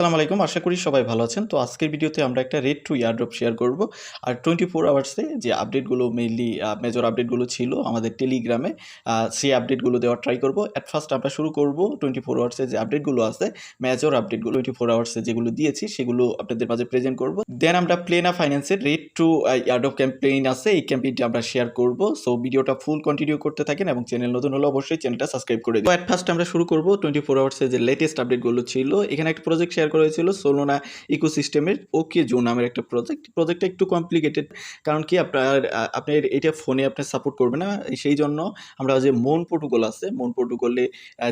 আসসালামু আলাইকুম। আশা করি সবাই ভালো আছেন। তো আজকের ভিডিওতে আমরা একটা রেড টু এয়ারড্রপ শেয়ার করব। আর 24 আওয়ার্সে যে আপডেটগুলো মেইনলি মেজর আপডেটগুলো ছিল আমাদের টেলিগ্রামে সেই আপডেটগুলো দেওয়ার ট্রাই করব। এট ফার্স্ট আমরা শুরু করব 24 আওয়ার্সে যে আপডেটগুলো আছে, মেজর আপডেটগুলো 24 আওয়ার্সে যেগুলো দিয়েছি সেগুলো আপনাদের মাঝে প্রেজেন্ট করব। দেন আমরা প্লেনা ফাইন্যান্সের রেড টু এয়ারড্রপ ক্যাম্পেইন আছে, এই ক্যাম্পেইনটা আমরা শেয়ার করব। সো ভিডিওটা ফুল কন্টিনিউ করতে থাকেন এবং চ্যানেল নতুন হলে অবশ্যই চ্যানেলটা সাবস্ক্রাইব করে দিন। তো এট ফার্স্ট আমরা শুরু করব 24 আওয়ার্সে যে লেটেস্ট আপডেটগুলো ছিল। এখানে একটা প্রজেক্ট শেয়ার করা হয়েছিল সোলোনা ইকোসিস্টেমের ওকে জোন নামের একটা প্রজেক্টটা একটু কমপ্লিকেটেড, কারণ কি আপনার এটা ফোনে আপনার সাপোর্ট করবে না। সেই জন্য আমরা যে মন প্রোটোকল আছে, মন প্রোটোকলে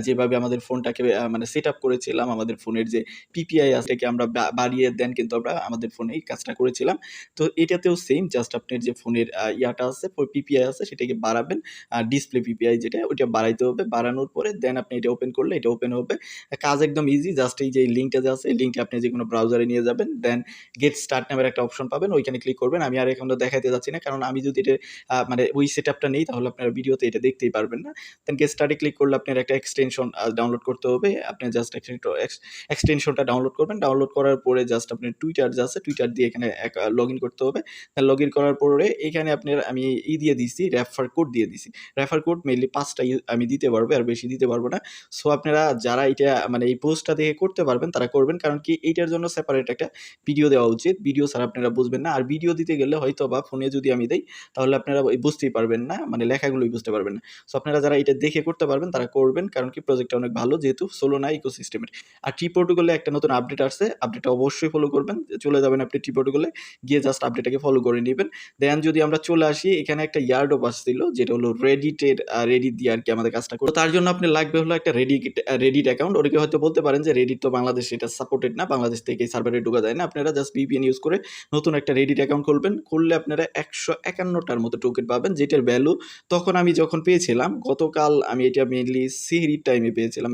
যেভাবে আমাদের ফোনটাকে মানে সেট আপ করেছিলাম, আমাদের ফোনের যে পিপিআই আছে এটাকে আমরা বাড়িয়ে দেন কিন্তু আমরা আমাদের ফোনে এই কাজটা করেছিলাম। তো এটাতেও সেম, জাস্ট আপনার যে ফোনের ইয়াটা আছে, পিপিআই আছে, সেটাকে বাড়াবেন। ডিসপ্লে পিপিআই যেটা, ওইটা বাড়াইতে হবে। বাড়ানোর পরে দেন আপনি এটা ওপেন করলে এটা ওপেন হবে। কাজ একদম ইজি। জাস্ট এই যে লিঙ্কটা যে আছে, এই লিঙ্কটা আপনি যে কোনো ব্রাউজারে নিয়ে যাবেন, দেন গেট স্টার্ট নামের একটা অপশন পাবেন, ওইখানে ক্লিক করবেন। আমি আর এখন দেখাইতে যাচ্ছি না, কারণ আমি যদি এটা মানে ওই সেটআপটা নেই তাহলে আপনারা ভিডিওতে এটা দেখতেই পারবেন না। দেন গেট স্টার্টে ক্লিক করলে আপনার একটা এক্সটেনশন ডাউনলোড করতে হবে। আপনি জাস্ট এক্সটেনশনটা ডাউনলোড করবেন। ডাউনলোড করার পরে জাস্ট আপনার টুইটার যে আছে, টুইটার দিয়ে এখানে লগ ইন করতে হবে। লগ ইন করার পরে এখানে আপনার আমি দিয়ে দিছি, রেফার কোড দিয়ে দিছি। রেফার কোড মেইনলি 5টা আমি দিতে পারবো, আর বেশি দিতে পারবো না। সো আপনারা যারা এটা মানে এই পোস্টটা দেখে করতে পারবেন তারা করবেন, কারণ কি এইটার জন্য সেপারেট একটা ভিডিও দেওয়া উচিত। ভিডিও ছাড়া আপনারা বুঝবেন না। আর ভিডিও দিতে গেলে হয়তো বা ফোনে যদি আমি দেই তাহলে আপনারা বুঝতেই পারবেন না, মানে লেখাগুলোই বুঝতে পারবেন না। সো আপনারা যারা এটা দেখে করতে পারবেন তারা করবেন, কারণ কি প্রজেক্টটা অনেক ভালো, যেহেতু সোলোনা ইকোসিস্টেমের। আর টি প্রোটোকলে একটা নতুন আপডেট আসছে, আপডেটটা অবশ্যই ফলো করবেন। চলে যাবেন আপনি টি প্রোটোকলে, গিয়ে জাস্ট আপডেটটাকে ফলো করে নেবেন। দেন যদি আমরা চলে আসি, এখানে একটা ইয়ারড্রপ আসছিল যেটা হলো রেডিট দিয়ে আর কি আমাদের কাজটা করতে। তার জন্য আপনার লাগবে হলো একটা রেডিট অ্যাকাউন্ট। ওটাকে হয়তো বলতে পারেন যে রেডিট তো বাংলাদেশে এটা সাপোর্টেড না, বাংলাদেশ থেকে সার্ভারে ঢোকা যায় না। আপনারা জাস্ট ভিপিএন ইউজ করে নতুন একটা রেডিট অ্যাকাউন্ট খুলবেন। খুললে আপনারা 151টার মতো টোকেন পাবেন, যেটার ভ্যালু তখন আমি যখন পেয়েছিলাম, গতকাল আমি এটা মেইনলি সেহরির টাইমে পেয়েছিলাম।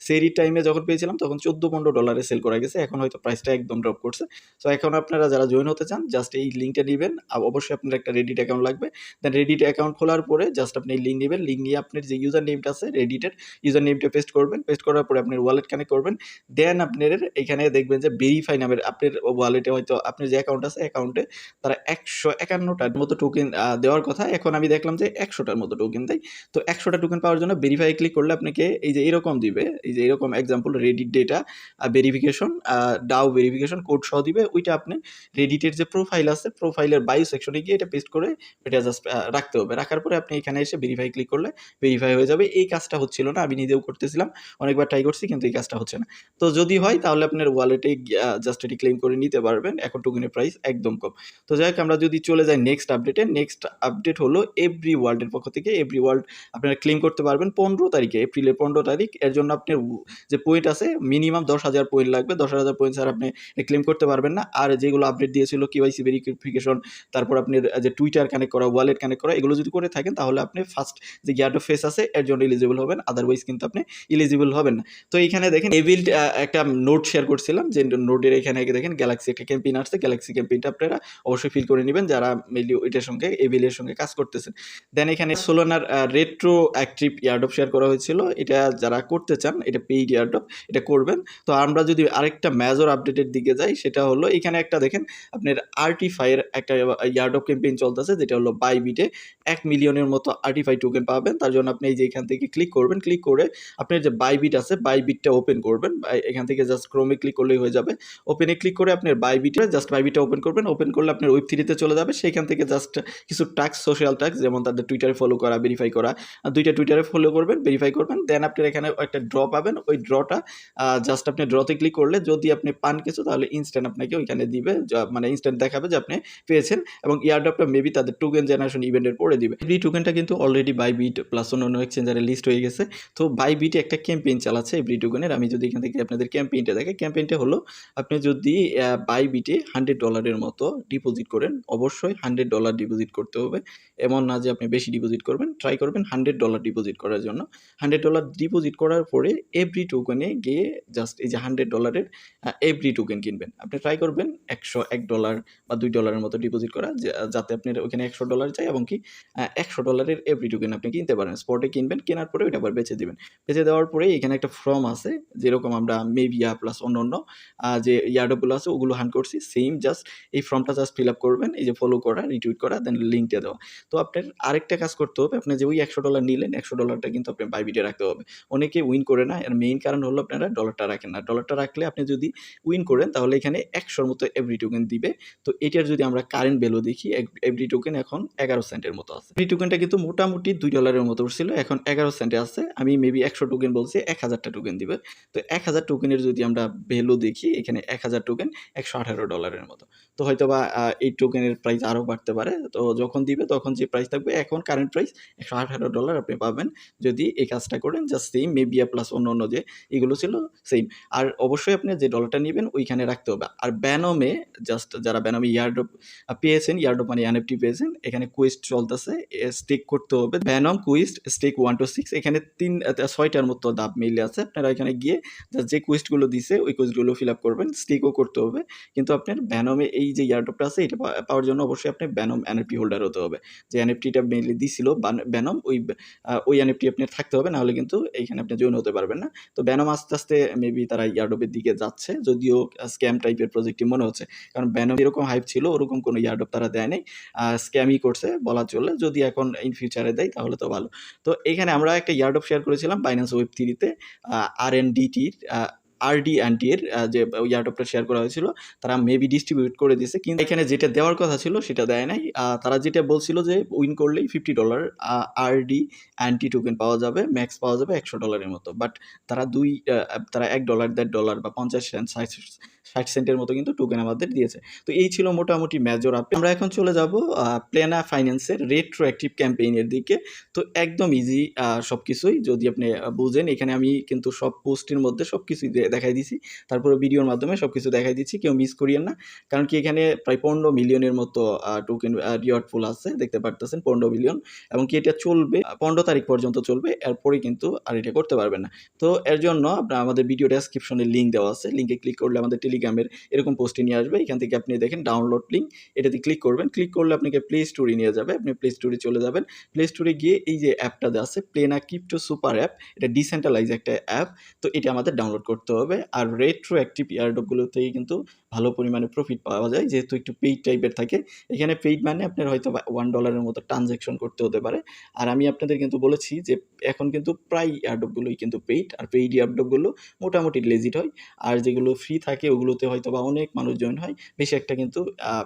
সেহরির টাইমে যখন পেয়েছিলাম তখন $14-15 সেল করা গেছে। এখন হয়তো প্রাইসটা একদম ড্রপ করছে। সো এখন আপনারা যারা জয়েন হতে চান জাস্ট এই লিঙ্কটা নেবেন। অবশ্যই আপনার একটা রেডিট অ্যাকাউন্ট লাগবে। দেন রেডিট অ্যাকাউন্ট খোলার পরে জাস্ট আপনি লিঙ্ক নেবেন। লিঙ্ক নিয়ে আপনার যে ইউজার নেমটা আছে রেডিটের, ইউজার নেমটা পেস্ট করবেন। পেস্ট করার পরে আপনার ওয়ালেট কানেক্ট করবেন। দেন আপনার এখানে দেখবেন যে ভেরিফাই নামের আপনার ওয়ালেটে হয়তো আপনার যে অ্যাকাউন্ট আছে অ্যাকাউন্টে তারা 151টার মতো টোকেন দেওয়ার কথা। এখন আমি দেখলাম যে 100টার মতো টোকেন দেয়। তো 100টা টোকেন পাওয়ার জন্য ভেরিফাই ক্লিক করলে আপনাকে এই যে এরকম দিবে, এই যে এরকম এক্সাম্পল রেডিট ডেটা ভেরিফিকেশন, ডাও ভেরিফিকেশন কোড সহ দিবে। ওইটা আপনি রেডিটের যে প্রোফাইল আছে, প্রোফাইলের বায়ো সেকশনে গিয়ে এটা পেস্ট করে এটা জাস্ট রাখতে হবে। রাখার পরে আপনি এখানে এসে ভেরিফাই ক্লিক করলে ভেরিফাই হয়ে যাবে। এই কাজটা হচ্ছিল না, আমি নিজেও করতেছিলাম, অনেকবার ট্রাই করছি, কিন্তু এই কাজটা হচ্ছে না। তো যদি হয় তাহলে আপনার ওয়ালেটে জাস্ট এটি ক্লেম করে নিতে পারবেন। এখন টোকেনের প্রাইস একদম কম। তো যাই হোক, আমরা যদি চলে যাই নেক্সট আপডেটে, নেক্সট আপডেট হলো এভরি ওয়ার্ল্ডের পক্ষ থেকে। এভরি ওয়ার্ল্ড আপনারা ক্লেম করতে পারবেন 15 তারিখে, এপ্রিলের 15 তারিখ। এর জন্য আপনার যে পয়েন্ট আছে মিনিমাম 10,000 পয়েন্ট লাগবে। 10,000 পয়েন্ট স্যার আপনি ক্লেম করতে পারবেন না। আর যেগুলো আপডেট দিয়েছিল কেওয়াইসি ভেরিফিকেশন, তারপর আপনার যে টুইটার কানেক্ট করা, ওয়ালেট কানেক্ট করা, এগুলো যদি করে থাকেন তাহলে আপনি ফার্স্ট যে ইয়ারড্রপ ফেস আছে এর জন্য এলিজিবল হবেন, আদারওয়াইজ কিন্তু আপনি এলিজিবল হবেন না। তো এইখানে দেখেন এভিল্ড একটা নোট শেয়ার করছিলাম, যে নোটের এখানে দেখেন গ্যালাক্সি একটা ক্যাম্পেইন আসছে। গ্যালাক্সি ক্যাম্পেইনটা আপনারা অবশ্যই ফিল করে নেবেন যারা মেইনলি ওইটার সঙ্গে এভিলের সঙ্গে কাজ করতেছেন। দেন এখানে সোলোনার রেট্রো অ্যাক্টিভ ইয়ারড্রপ শেয়ার করা হয়েছিল। এটা যারা করতে চান, এটা পেইড ইয়ারড্রপ, এটা করবেন। তো আমরা যদি আরেকটা মেজর আপডেটের দিকে যাই, সেটা হলো এখানে একটা দেখেন আপনার আর্টিফাইয়ের একটা ইয়ারড্রপ ক্যাম্পেইন চলতেছে, যেটা হলো বাইবিটে 1 মিলিয়নের মতো আর্টিফাই টোকেন পাবেন। তার জন্য আপনি এই যে এখান থেকে ক্লিক করবেন, ক্লিক করে আপনার যে বাইবিট আছে বাইবিটটা ওপেন করবেন। এখান থেকে জাস্ট ক্রোমে ক্লিক করলেই হয়ে যাবে। ওপেনে ক্লিক করে আপনার বাইবিটটা ওপেন করবেন। ওপেন করলে আপনার ওয়েব 3-তে চলে যাবে। সেখান থেকে জাস্ট কিছু টাস্ক, সোশ্যাল টাস্ক, যেমন তাদের টুইটারে ফলো করা, ভেরিফাই করা, 2টা টুইটারে ফলো করবেন, ভেরিফাই করবেন। দেন আপনার এখানে একটা ড্র পাবেন। ওই ড্রটা জাস্ট আপনি ড্রতে ক্লিক করলে যদি আপনি পান কিছু তাহলে ইনস্ট্যান্ট আপনাকে ওইখানে দিবে, মানে ইনস্ট্যান্ট দেখাবে যে আপনি পেয়েছেন, এবং ইয়ারড্রপটা মেবি তাদের টোকেন জেনারেশন ইভেন্টের পরে দিবে। এই টোকেনটা কিন্তু অলরেডি বাইবিট প্লাস অন্যান্য এক্সচেঞ্জারে লিস্ট হয়ে গেছে। তো বাইবিটে একটা ক্যাম্পেইন চালাচ্ছে এভরি টোকেনের। আমি যদি এখান থেকে আপনাদের ক্যাম্পেইনটা দেখি, ক্যাম্পেইনটা হলো আপনি যদি বাইবিটে $100 মতো ডিপোজিট করেন, অবশ্যই $100 ডিপোজিট করতে হবে। এমন না যে আপনি বেশি ডিপোজিট করবেন, ট্রাই করবেন $100 ডিপোজিট করার জন্য। $100 ডিপোজিট করার পরে এভরি টোকেনে গিয়ে জাস্ট এই যে $100 এভরি টোকেন কিনবেন। আপনি ট্রাই করবেন $101 বা $2 মতো ডিপোজিট করা, যাতে আপনার ওখানে $100 যায়, এবং কি $100 এভরি টোকেন আপনি কিনতে পারেন। স্পটে কিনবেন, কেনার পরে ওইটা আবার বেচে দিবেন। বেচে দেওয়ার পরে এখানে একটা ফর্ম আছে, যেরকম আমরা মেবিয়া প্লাস প্লাস অন্য যে ইয়ারড্রপগুলো আছে ওগুলো হান্ট করছি সেম। জাস্ট এই ফর্মটা জাস্ট ফিল আপ করবেন, এই যে ফলো করা, রিটুইট করা, দেন লিঙ্কটা দেওয়া। তো আপনার আরেকটা কাজ করতে হবে, আপনি যে ওই $100 নিলেন, $100টা কিন্তু আপনি বাইবিটে রাখতে হবে। অনেকে উইন করে না, এর মেইন কারণ হলো আপনারা ডলারটা রাখেন না। ডলারটা রাখলে আপনি যদি উইন করেন তাহলে এখানে 100 মতো এভরি টোকেন দিবে। তো এটার যদি আমরা কারেন্ট ভ্যালু দেখি, এভরি টোকেন এখন 11 সেন্টের মতো আছে। এভরি টোকেনটা কিন্তু মোটামুটি $2 মতো উঠছিল, এখন 11 সেন্টে আছে। আমি মেবি 100 টোকেন বলছি, 1000টা টোকেন দিবে। তো 1000 টোকেনের যদি আমরা ভ্যালু দেখি, এখানে 1000 টোকেন $118 মতো। তো হয়তো বা এই টোকেনের প্রাইস আরও বাড়তে পারে। তো যখন দিবে তখন যে প্রাইস থাকবে, এখন কারেন্ট প্রাইস $118 আপনি পাবেন যদি এই কাজটা করেন। জাস্ট সেম মেবিয়া প্লাস অন্য যে এগুলো ছিল সেম। আর অবশ্যই আপনি যে ডলারটা নেবেন ওইখানে রাখতে হবে। আর ব্যানমে জাস্ট যারা ব্যানমে ইয়ারড্রপ পেয়েছেন, ইয়ারড্রপ মানে এনএফটি পেয়েছেন, এখানে কুইস্ট চলতেছে, স্টেক করতে হবে। ব্যানম কুইস্ট স্টেক 1 to 6, এখানে 6টার মতো ধাপ মিলে আছে। আপনারা এখানে গিয়ে যে কুইস্টগুলো দিছে ওই কুইস্টগুলো ফিল আপ করবেন, স্টেকও করতে হবে। কিন্তু আপনার ব্যানমে এই যে ইয়ারড্রপটা আছে এটা পাওয়ার জন্য অবশ্যই আপনি ব্যানম এনএফটি হোল্ডার হতে হবে। যে এনএফটিটা মেইনলি দিছিল ব্যানম, ওই এনএফটি আপনার থাকতে হবে, নাহলে কিন্তু এইখানে আপনি জয়েন হতে পারবেন না। তো ব্যানম আস্তে আস্তে মেবি তারা ইয়ারড্রপের দিকে যাচ্ছে, যদিও স্ক্যাম টাইপের প্রজেক্টই মনে হচ্ছে। কারণ ব্যানম এরকম হাইপ ছিল, ওরকম কোনো ইয়ারড্রপ তারা দেয় নাই, স্ক্যামই করছে বলা চলে। যদি এখন ইন ফিউচারে দেয় তাহলে তো ভালো। তো এখানে আমরা একটা ইয়ারড্রপ শেয়ার করেছিলাম বাইন্যান্স ওয়েব3-তে, RNDTর RD&T-র যে ইয়ারড্রপটা শেয়ার করা হয়েছিল, তারা মেবি ডিস্ট্রিবিউট করে দিয়েছে, কিন্তু এখানে যেটা দেওয়ার কথা ছিল সেটা দেয় নাই। তারা যেটা বলছিল যে উইন করলেই $50 RD&T টোকেন পাওয়া যাবে, ম্যাক্স পাওয়া যাবে $100 মতো। বাট তারা তারা $1, $1.50 বা 50 সেন্ট 60 সেন্টের মতো কিন্তু টোকেন আমাদের দিয়েছে। তো এই ছিল মোটামুটি মেজর আপডেট। আমরা এখন চলে যাব প্লেনা ফাইন্যান্সের রেট্রোঅ্যাক্টিভ ক্যাম্পেইনের দিকে। তো একদম ইজি সব কিছুই, যদি আপনি বুঝেন। এখানে আমি কিন্তু সব পোস্টের মধ্যে সব কিছুই দেখাই দিছি, তারপরে ভিডিওর মাধ্যমে সব কিছু দেখাই দিচ্ছি, কেউ মিস করিয়েন না। কারণ কি এখানে প্রায় 15 মিলিয়নের মতো টোকেন রিওয়ার্ড ফুল আছে, দেখতে পারতেছেন 15 মিলিয়ন, এবং কি এটা চলবে 15 তারিখ পর্যন্ত চলবে, এরপরে কিন্তু আর এটা করতে পারবেন না। তো এর জন্য আপনার আমাদের ভিডিও ডেসক্রিপশনে লিঙ্ক দেওয়া আছে, লিঙ্কে ক্লিক করলে আমাদের টেলিগ্রামের এরকম পোস্টে নিয়ে আসবে। এখান থেকে আপনি দেখেন ডাউনলোড লিঙ্ক, এটাতে ক্লিক করবেন। ক্লিক করলে আপনাকে প্লে স্টোরে নিয়ে যাবে, আপনি প্লে স্টোরে চলে যাবেন। প্লে স্টোরে গিয়ে এই যে অ্যাপটা আছে প্লেনা ক্রিপ্টো সুপার অ্যাপ, এটা ডিসেন্ট্রালাইজ একটা অ্যাপ, তো এটা আমাদের ডাউনলোড করতে হবে। আর রেট্রোঅ্যাক্টিভ এয়ারড্রপগুলোতেই কিন্তু ভালো পরিমাণে প্রফিট পাওয়া যায়, যেহেতু একটু পেইড টাইপের থাকে। এখানে পেইড মানে আপনার হয়তো $1 মতো ট্রানজ্যাকশন করতে হতে পারে। আর আমি আপনাদের কিন্তু বলেছি যে এখন কিন্তু প্রায় এয়ারড্রপগুলোই কিন্তু পেইড, আর পেইড এয়ারড্রপগুলো মোটামুটি লেজিট হয়। আর যেগুলো ফ্রি থাকে ওগুলোতে হয়তো বা অনেক মানুষ জয়েন হয়, বেশি একটা কিন্তু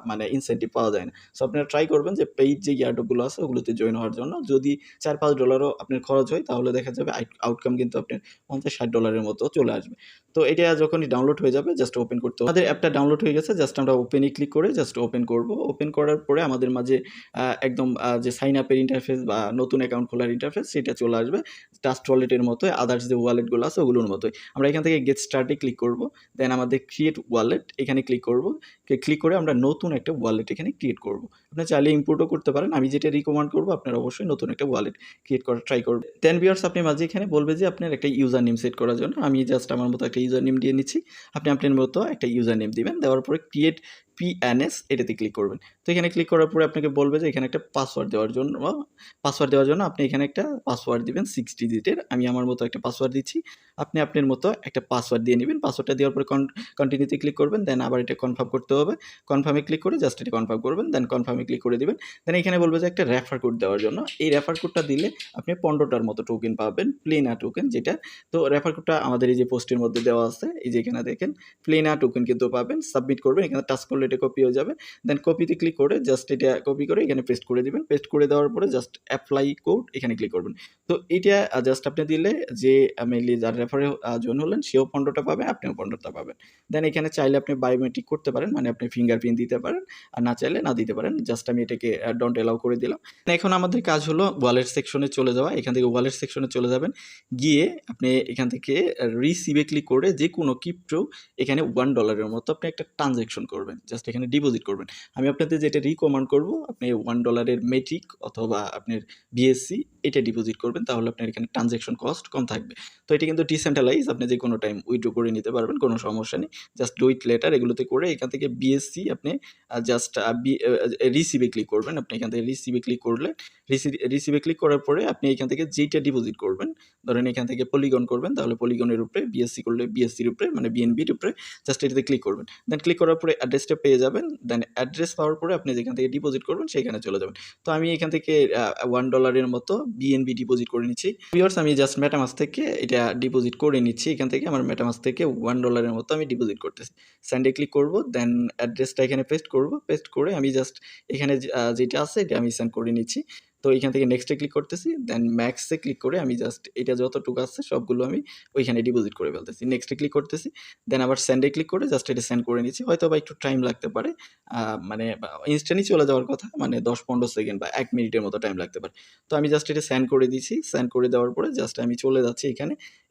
মানে ইনসেন্টিভ পাওয়া যায় না। সো আপনারা ট্রাই করবেন যে পেইড যে এয়ারড্রপগুলো আছে ওগুলোতে জয়েন হওয়ার জন্য। যদি $4-5 আপনার খরচ হয় তাহলে দেখা যাবে আউটকাম কিন্তু আপনার $50-60 মতো চলে আসবে। তো এটা যখনই ডাউনলোড হয়ে যাবে জাস্ট ওপেন করতে হবে। আমাদের অ্যাপটা ডাউনলোড হয়ে গেছে, জাস্ট আমরা ওপেনে ক্লিক করে জাস্ট ওপেন করব। ওপেন করার পরে আমাদের মাঝে একদম যে সাইন আপের ইন্টারফেস বা নতুন অ্যাকাউন্ট খোলার ইন্টারফেস সেটা চলে আসবে, ট্রাস্ট ওয়ালেটের মতো, আদার্স যে ওয়ালেটগুলো আছে ওগুলোর মতোই। আমরা এখান থেকে গেট স্টার্টে ক্লিক করব, দেন আমাদের ক্রিয়েট ওয়ালেট এখানে ক্লিক করব। ক্লিক করে আমরা নতুন একটা ওয়ালেট এখানে ক্রিয়েট করব। আপনি চাইলে ইম্পোর্টও করতে পারেন, আমি যেটা রিকমেন্ড করব আপনারা অবশ্যই নতুন একটা ওয়ালেট ক্রিয়েট করার ট্রাই করবেন। দেন ভিউয়ার্স আপনি মাঝে এখানে বলবে যে আপনার একটা ইউজার নেম সেট করার জন্য, আমি জাস্ট আমার মতো একটা ইউজার নেম দিয়ে নিচ্ছি। আপনি আপনার মতো একটা ইউজার নেম দিবেন, দেওয়ার পরে ক্রিয়েট PNS এটাতে ক্লিক করবেন। তো এখানে ক্লিক করার পরে আপনাকে বলবে যে এখানে একটা পাসওয়ার্ড দেওয়ার জন্য আপনি এখানে একটা পাসওয়ার্ড দিবেন 6 ডিজিটের। আমি আমার মতো একটা পাসওয়ার্ড দিচ্ছি, আপনি আপনার মতো একটা পাসওয়ার্ড দিয়ে নেবেন। পাসওয়ার্ডটা দেওয়ার পরে কন্টিনিউতে ক্লিক করবেন, দেন আবার এটা কনফার্ম করতে হবে। কনফার্মে ক্লিক করে জাস্ট এটা কনফার্ম করবেন, দেন কনফার্মে ক্লিক করে দিবেন। দেন এখানে বলবে যে একটা রেফার কোড দেওয়ার জন্য, এই রেফার কোডটা দিলে আপনি 15টার মতো টোকেন পাবেন, প্লেনা টোকেন যেটা। তো রেফার কোডটা আমাদের এই যে পোস্টের মধ্যে দেওয়া আছে, এই যে এখানে দেখেন প্লেনা টোকেন কিন্তু পাবেন। সাবমিট করবেন, এখানে টাচ করলে এটা কপি হয়ে যাবে। দেন কপিতে ক্লিক করে জাস্ট এটা কপি করে এখানে পেস্ট করে দিবেন। পেস্ট করে দেওয়ার পরে জাস্ট অ্যাপ্লাই কোড এখানে ক্লিক করবেন। তো এটা জাস্ট আপনি দিলে যে মেইনলি যার রেফারে জয়েন হলেন সেও 15টা পাবে, আপনিও 15টা পাবেন। দেন এখানে চাইলে আপনি বায়োমেট্রিক করতে পারেন, মানে আপনি ফিঙ্গারপ্রিন্ট দিতে পারেন, আর না চাইলে না দিতে পারেন। জাস্ট আমি এটাকে ডোন্ট অ্যালাউ করে দিলাম। এখন আমাদের কাজ হলো ওয়ালেট সেকশনে চলে যাওয়া। এখান থেকে ওয়ালেট সেকশনে চলে যাবেন, গিয়ে আপনি এখান থেকে রিসিভে ক্লিক করে যে কোনো ক্রিপ্টো এখানে $1 মতো আপনি একটা ট্রানজ্যাকশন করবেন। জাস্ট জাস্ট এখানে ডিপোজিট করবেন। আমি আপনাদের যেটা রিকমেন্ড করব, আপনি $1 মেটিক অথবা আপনার বিএসসি এটা ডিপোজিট করবেন, তাহলে আপনার এখানে ট্রানজ্যাকশন কস্ট কম থাকবে। তো এটা কিন্তু ডিসেন্ট্রালাইজ, আপনি যে কোনো টাইম উইথড্র করে নিতে পারবেন, কোনো সমস্যা নেই। জাস্ট ডু ইট লেটার এগুলোতে করে এখান থেকে বিএসসি আপনি জাস্ট রিসিভে ক্লিক করবেন। আপনি এখান থেকে রিসিভে ক্লিক করলে রিসিভে ক্লিক করার পরে আপনি এখান থেকে যেইটা ডিপোজিট করবেন, ধরেন এখান থেকে পলিগন করবেন, তাহলে পলিগনের উপরে, বিএসসি করলে বিএসসির উপরে মানে বিএনবির উপরে জাস্ট এটাতে ক্লিক করবেন। দেন ক্লিক করার পরে অ্যাড্রেসটা পেয়ে যাবেন। দেন অ্যাড্রেস পাওয়ার পরে আপনি যেখান থেকে ডিপোজিট করবেন সেখানে চলে যাবেন। তো আমি এখান থেকে $1 মতো বিএনবি ডিপোজিট করে নিচ্ছি। ভিউয়ার্স, আমি জাস্ট মেটামাস্ক থেকে এটা ডিপোজিট করে নিচ্ছি। এখান থেকে আমার মেটামাস্ক থেকে $1 মতো আমি ডিপোজিট করতেছি। সেন্ডে ক্লিক করব, দেন অ্যাড্রেসটা এখানে পেস্ট করব। পেস্ট করে আমি জাস্ট এখানে যেটা আছে এটা আমি সেন্ড করে নিচ্ছি। তো এখান থেকে নেক্সটে ক্লিক করতেছি, দেন ম্যাক্সে ক্লিক করে আমি জাস্ট এটা যতটুকু আছে সবগুলো আমি ওইখানে ডিপোজিট করে ফেলতেছি। নেক্সটে ক্লিক করতেছি, দেন আবার সেন্ডে ক্লিক করে জাস্ট এটা সেন্ড করে নিচ্ছি। হয়তো বা একটু টাইম লাগতে পারে, মানে ইনস্ট্যান্টই চলে যাওয়ার কথা, মানে 10-15 সেকেন্ড বা 1 মিনিটের মতো টাইম লাগতে পারে। তো আমি জাস্ট এটা সেন্ড করে দিচ্ছি। সেন্ড করে দেওয়ার পরে জাস্ট আমি চলে যাচ্ছি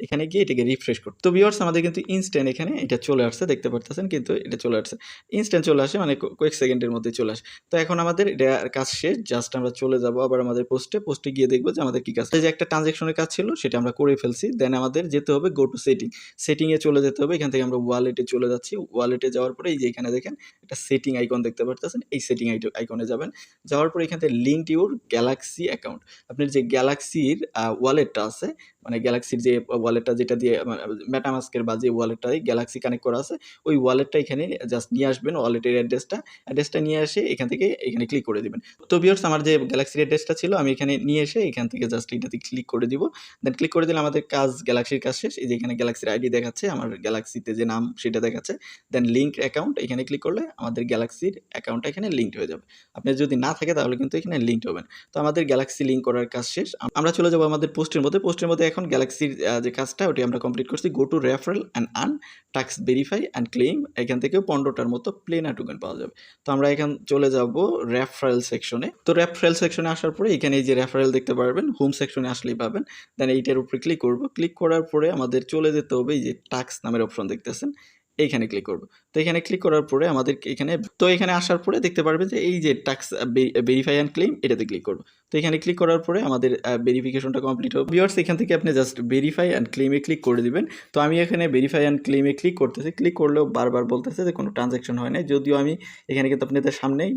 এখানে গিয়ে এটাকে রিফ্রেশ করতে। তো ভিউয়ার্স, আমাদের কিন্তু ইনস্ট্যান্ট এখানে এটা চলে আসছে, দেখতে পারতেছেন কিন্তু এটা চলে আসছে। ইনস্ট্যান্ট চলে আসে, মানে কয়েক সেকেন্ডের মধ্যে চলে আসে। তো এখন আমাদের এটা কাজ শেষ, জাস্ট আমরা চলে যাব আবার আমাদের পোস্টে গিয়ে দেখবো যে আমাদের কি কাজ। এই যে একটা ট্রানজ্যাকশনের কাজ ছিল সেটা আমরা করে ফেলছি। দেন আমাদের যেতে হবে গো টু সেটিংয়ে চলে যেতে হবে। এখান থেকে আমরা ওয়ালেটে চলে যাচ্ছি। ওয়ালেটে যাওয়ার পরে এই যে এখানে দেখেন একটা সেটিং আইকন দেখতে পারতেছেন, এই সেটিং আইকনে যাবেন। যাওয়ার পরে এখান থেকে লিঙ্ক ইউর গ্যালাক্সি অ্যাকাউন্ট, আপনার যে গ্যালাক্সির ওয়ালেটটা আছে, মানে গ্যালাক্সির যে ওয়ালেটটা যেটা দিয়ে মেটামাস্কের বা যে ওয়ালেটটাই গ্যালাক্সি কানেক্ট করা আছে, ওই ওয়ালেটটা এখানে জাস্ট নিয়ে আসবেন। ওয়ালেটের অ্যাড্রেসটা নিয়ে এসে এখান থেকে এখানে ক্লিক করে দিবেন। তো ভিউয়ার্স, আমার যে গ্যালাক্সির অ্যাড্রেসটা ছিল আমি এখানে নিয়ে এসে এখান থেকে জাস্ট এটাতে ক্লিক করে দিব। দেন ক্লিক করে দিলে আমাদের গ্যালাক্সির কাজ শেষ। এই যে এখানে গ্যালাক্সির আইডি দেখাচ্ছে, আমার গ্যালাক্সিতে যে নাম সেটা দেখাচ্ছে। দেন লিঙ্ক অ্যাকাউন্ট এখানে ক্লিক করলে আমাদের গ্যালাক্সির অ্যাকাউন্টটা এখানে লিঙ্কড হয়ে যাবে। আপনার যদি না থাকে তাহলে কিন্তু এখানে লিঙ্কড হবেন। তো আমাদের গ্যালাক্সি লিঙ্ক করার কাজ শেষ। আমরা চলে যাবো আমাদের পোস্টের মধ্যে এখন গ্যালাক্সির যে কাজটা ওটি আমরা কমপ্লিট করছি। Go to referral and earn, task verify and claim. এখান থেকেও 15টার মতো প্লেনা টোকেন পাওয়া যাবে। তো আমরা এখান চলে যাব রেফারেল সেকশনে। তো রেফারেল সেকশনে আসার পরে এখানে এই যে রেফারেল দেখতে পারবেন, হোম সেকশনে আসলেই পাবেন। দেন এইটার উপরে ক্লিক করব। ক্লিক করার পরে আমাদের চলে যেতে হবে এই যে টাস্ক নামের অপশন দেখতেছেন, এইখানে ক্লিক করব। তো এখানে ক্লিক করার পরে আমাদের এখানে আসার পরে দেখতে পারবেন যে এই যে টাস্ক ভেরিফাই অ্যান্ড ক্লেম এটাতে ক্লিক করব। তো এখানে ক্লিক করার পরে আমাদের ভেরিফিকেশনটা কমপ্লিট হবে। ভিউয়ার্স, এখান থেকে আপনি জাস্ট ভেরিফাই অ্যান্ড ক্লেমে ক্লিক করে দিবেন। তো আমি এখানে ভেরিফাই অ্যান্ড ক্লেমে ক্লিক করতেছি। ক্লিক করলেও বারবার বলতেছে যে কোনো ট্রানজ্যাকশন হয় নাই, যদিও আমি এখানে কিন্তু আপনাদের সামনেই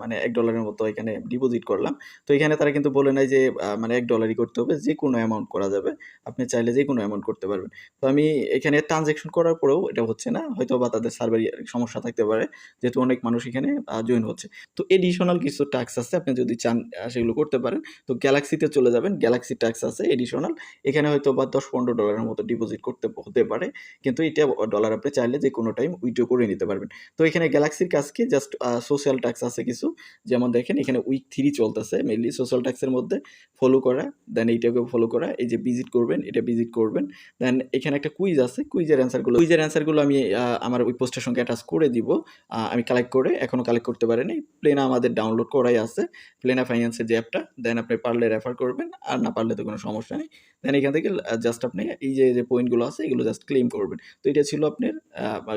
মানে $1 মতো এখানে ডিপোজিট করলাম। তো এখানে তারা কিন্তু বলে নাই যে মানে $1 করতে হবে, যে কোনো অ্যামাউন্ট করা যাবে, আপনি চাইলে যে কোনো অ্যামাউন্ট করতে পারবেন। তো আমি এখানে ট্রানজ্যাকশন করার পরেও এটা হচ্ছে না, হয়তো বা তাদের সার্ভারে সমস্যা থাকতে পারে, যেহেতু অনেক মানুষ এখানে জয়েন হচ্ছে। তো এডিশনাল কিছু ট্যাক্স আছে, আপনি যদি চান সেগুলো করতে পারেন। তো গ্যালাক্সিতে চলে যাবেন, গ্যালাক্সি ট্যাক্স আছে এডিশনাল, এখানে হয়তো বা $10-15 মতো ডিপোজিট করতে হতে পারে, কিন্তু এটা ডলার আপনি চাইলে যে কোনো টাইম উইথড্র করে নিতে পারবেন। তো এখানে গ্যালাক্সির কাজ কি, জাস্ট সোশ্যাল ট্যাক্স আছে কিছু, যেমন দেখেন এখানে উইক 3 চলতেছে, মেইনলি সোশ্যাল ট্যাক্সের মধ্যে ফলো করা, দেন এইটাকে ফলো করা, এই যে ভিজিট করবেন এটা ভিজিট করবেন। দেন এখানে একটা কুইজ আছে, কুইজের অ্যান্সারগুলো আমি আমার ওই পোস্টের সঙ্গে অ্যাটাচ করে দিব। আমি কালেক্ট করে এখনও কালেক্ট করতে পারিনি। প্লেনা আমাদের ডাউনলোড করাই আছে, প্লেনা ফাইন্যান্সের যে অ্যাপটা। দেন আপনি পারলে রেফার করবেন, আর না পারলে তো কোনো সমস্যা নেই। দেন এখান থেকে জাস্ট আপনি এই যে পয়েন্টগুলো আছে এগুলো জাস্ট ক্লেম করবেন। তো এটা ছিল আপনার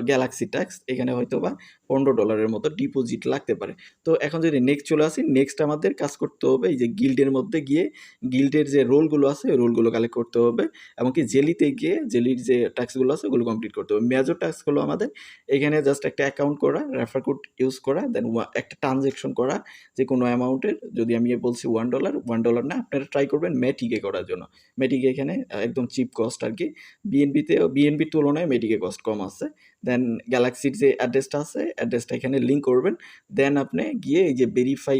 গ্যালাক্সি ট্যাক্স, এখানে হয়তো বা $15 মতো ডিপোজিট লাগতে পারে। তো এখন যদি নেক্সট চলে আসি, নেক্সট আমাদের কাজ করতে হবে এই যে গিল্ডের মধ্যে গিয়ে গিল্ডের যে রোলগুলো আছে ওই রোলগুলো কালেক্ট করতে হবে, এমনকি জেলিতে গিয়ে জেলির যে টাস্কগুলো আছে ওগুলো কমপ্লিট করতে হবে। মেজর টাস্ক হলো আমাদের এখানে জাস্ট একটা অ্যাকাউন্ট করা, রেফার কোড ইউজ করা, দেন একটা ট্রানজ্যাকশন করা যে কোনো অ্যামাউন্টের। যদি আমি বলছি $1 না, আপনারা ট্রাই করবেন মেটিকে করার জন্য। মেটিকে এখানে একদম চিপ কস্ট আর কি, বিএনবির তুলনায় মেটিকে কস্ট কম আছে। দেন গ্যালাক্সির যে অ্যাড্রেসটা আছে অ্যাড্রেসটা এখানে লিঙ্ক করবেন। দেন আপনি গিয়ে এই যে ভেরিফাই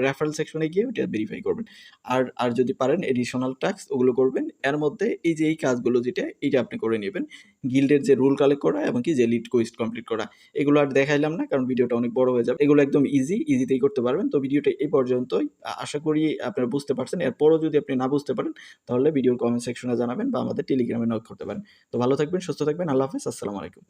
রেফারেল সেকশনে গিয়ে ওইটা ভেরিফাই করবেন। আর যদি পারেন এডিশনাল ট্যাক্স ওগুলো করবেন। এর মধ্যে এই যে এই কাজগুলো এইটা আপনি করে নেবেন, গিল্ডের যে রুল কালেক্ট করা এবং কি যে লিড কুইজ কমপ্লিট করা। এগুলো আর দেখাইলাম না, কারণ ভিডিওটা অনেক বড় হয়ে যাবে। এগুলো একদম ইজিতেই করতে পারবেন। তো ভিডিওটা এই পর্যন্তই, আশা করি আপনারা বুঝতে পারছেন। এরপরও যদি আপনি না বুঝতে পারেন তাহলে ভিডিওর কমেন্ট সেকশনে জানাবেন বা আমাদের টেলিগ্রামে নক করতে পারেন। তো ভালো থাকবেন, সুস্থ থাকবেন, আল্লাহ হাফেজ, আসসালামু আলাইকুম।